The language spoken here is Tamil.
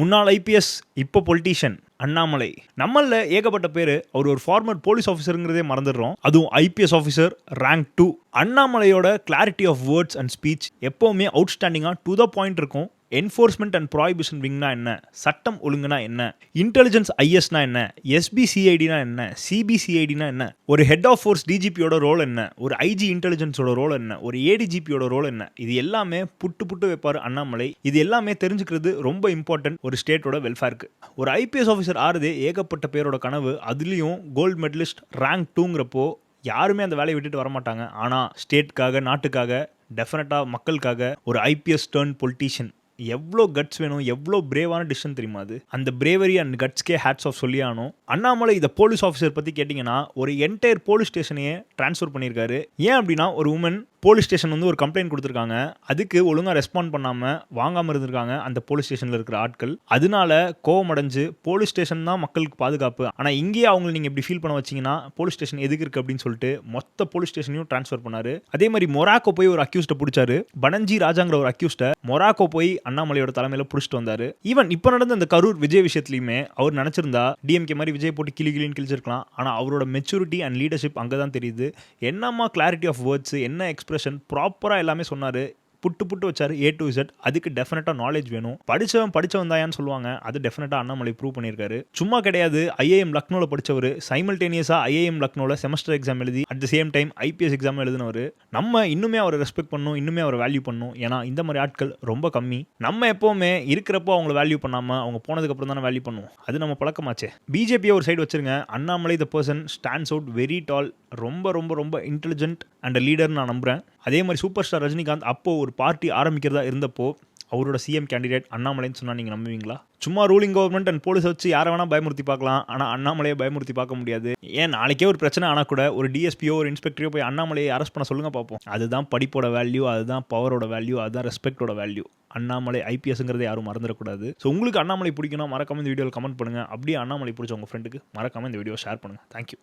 முன்னாள் ஐபிஎஸ் இப்போ பொலிட்டீஷியன் அண்ணாமலை. நம்மள ஏகப்பட்ட பேர் அவர் ஒரு ஃபார்மர் போலீஸ் ஆஃபீஸருங்கிறதே மறந்துடுறோம். அதுவும் ஐபிஎஸ் ஆஃபீஸர் ரேங்க் 2. அண்ணாமலையோட clarity of words and speech எப்போவுமே அவுட்ஸ்டாண்டிங்காக டு த பாயிண்ட் இருக்கும். என்ஃபோர்ஸ்மெண்ட் அண்ட் ப்ராஹிபிஷன் விங்னா என்ன, சட்டம் ஒழுங்குனா என்ன, இன்டெலிஜென்ஸ் ஐஎஸ்னா என்ன, எஸ்பிசிஐடினா என்ன, சிபிசிஐடினா என்ன, ஒரு ஹெட் ஆஃப் ஃபோர்ஸ் டிஜிபியோட ரோல் என்ன, ஒரு ஐஜி இன்டெலிஜென்ஸோட ரோல் என்ன, ஒரு ஏடிஜிபியோட ரோல் என்ன, இது எல்லாமே புட்டு வைப்பார் அண்ணாமலை. இது எல்லாமே தெரிஞ்சுக்கிறது ரொம்ப இம்பார்ட்டன்ட் ஒரு ஸ்டேட்டோட வெல்ஃபேருக்கு. ஒரு ஐபிஎஸ் ஆஃபீஸர் ஆறுதே ஏகப்பட்ட பேரோட கனவு. அதுலேயும் கோல்டு மெடலிஸ்ட் ரேங்க் 2ங்கிறப்போ யாருமே அந்த வேலையை விட்டுட்டு வரமாட்டாங்க. ஆனால் ஸ்டேட்டுக்காக, நாட்டுக்காக, டெஃபினட்டாக மக்களுக்காக ஒரு ஐபிஎஸ் டர்ன் பொலிட்டீஷியன் எவ்வளோ கட்ஸ் வேணும், எவ்வளோ பிரேவான டிசிஷன் தெரியுமா அது. அந்த பிரேவரி அண்ட் கட்ஸ்க்கே ஹேட்ஸ் ஆஃப் சொல்லி ஆகணும். அண்ணாமலை இதை போலீஸ் ஆஃபீஸர் பற்றி கேட்டிங்கன்னா ஒரு என்டையர் போலீஸ் ஸ்டேஷனையே ட்ரான்ஸ்ஃபர் பண்ணியிருக்காரு. ஏன் அப்படின்னா ஒரு உமன் போலீஸ் ஸ்டேஷன் வந்து ஒரு கம்ப்ளைண்ட் கொடுத்துருக்காங்க. அதுக்கு ஒழுங்காக ரெஸ்பாண்ட் பண்ணாமல் வாங்காமல் இருந்திருக்காங்க அந்த போலீஸ் ஸ்டேஷனில் இருக்கிற ஆட்கள். அதனால கோவம் அடைஞ்சு போலீஸ் ஸ்டேஷன் தான் மக்களுக்கு பாதுகாப்பு, ஆனால் இங்கேயே அவங்களை நீங்கள் இப்படி ஃபீல் பண்ண வச்சிங்கன்னா போலீஸ் ஸ்டேஷன் எதுக்கு இருக்குது அப்படின்னு சொல்லிட்டு மொத்த போலீஸ் ஸ்டேஷனையும் ட்ரான்ஸ்ஃபர் பண்ணார். அதே மாதிரி மொராக்கோ போய் ஒரு அக்யூஸ்ட்டை பிடிச்சாரு. பனஞ்சி ராஜாங்கிற ஒரு அக்யூஸ்ட்டை மொராக்கோ போய் அண்ணாமலையோட தலைமையில் பிடிச்சிட்டு வந்தார். ஈவன் இப்போ நடந்த அந்த கரூர் விஜய் விஷயத்துலையுமே அவர் நினச்சிருந்தா டிஎம்கே மாதிரி விஜய் போட்டு கிளின்னு கிழிச்சிருக்கலாம். ஆனால் அவரோட மெச்சூரிட்டி அண்ட் லீடர்ஷிப் அங்கே தான் தெரியுது. என்னம்மா கிளாரிட்டி ஆஃப் வேர்ட்ஸ், என்ன எக்ஸ்பிரஷன், ப்ராப்பராக எல்லாமே சொன்னார். புட்டு வச்சார் A to Z. அதுக்கு டெஃபினட்டாக நாலேஜ் வேணும். படித்தவன் தாயான்னு சொல்லுவாங்க. அது டெஃபினட்டாக அண்ணாமலை ப்ரூவ் பண்ணியிருக்காரு. சும்மா கிடையாது. ஐஏஎம் லக்னோவில் படித்தவர், சைமல்டேனியஸாக ஐஏஎம் லக்னோவில் செமஸ்டர் எக்ஸாம் எழுதி at the same time IPS exam எழுதினவர். நம்ம இன்னுமே அவரை ரெஸ்பெக்ட் பண்ணணும், இன்னுமே அவரை வேல்யூ பண்ணணும். ஏன்னா இந்த மாதிரி ஆட்கள் ரொம்ப கம்மி. நம்ம எப்போவுமே இருக்கிறப்போ அவங்கள வேல்யூ பண்ணாமல் அவங்க போனதுக்கப்புறம் தானே வேல்யூ பண்ணுவோம். அது நம்ம பழக்கமாச்சே. பிஜேபியை ஒரு சைடு வச்சிருங்க. Annamalai the person stands out very tall. ரொம்ப ரொம்ப ரொம்ப இன்டெலிஜென்ட் அண்ட் லீடர்னு நான் நம்புகிறேன். அதே மாதிரி சூப்பர் ஸ்டார் ரஜினிகாந்த் அப்போது ஒரு பார்ட்டி ஆரம்பிக்கிறதா இருந்தப்போ அவரோட சிஎம் கேண்டிடேட் அண்ணாமலைன்னு சொன்னால் நீங்கள் நம்புவீங்களா? சும்மா ரூலிங் கவர்மெண்ட் அண்ட் போலீஸ் வச்சு யாரை வேணால் பயமுறுத்தி பார்க்கலாம். ஆனால் அண்ணாமலையை பயமுறுத்தி பார்க்க முடியாது. ஏன் நாளைக்கே ஒரு பிரச்சனை ஆனால் கூட ஒரு டிஎஸ்பியோ ஒரு இன்ஸ்பெக்டரையோ போய் அண்ணாமலையை அரெஸ்ட் பண்ண சொல்லுங்க பார்ப்போம். அதுதான் படிப்போட வேல்யூ, அதுதான் பவரோட வேல்யூ, அதுதான் ரெஸ்பெக்டோட வேல்யூ. அண்ணாமலை ஐபிஎஸ்ங்கிறத யாரும் மறந்துடக்கூடாது. ஸோ உங்களுக்கு அண்ணாமலை பிடிக்கணும், மறக்காம இந்த வீடியோவில் கமெண்ட் பண்ணுங்கள். அப்படியே அண்ணாமலை பிடிச்ச உங்கள் ஃப்ரெண்டுக்கு மறக்காம இந்த வீடியோ ஷேர் பண்ணுங்கள். தேங்க்யூ.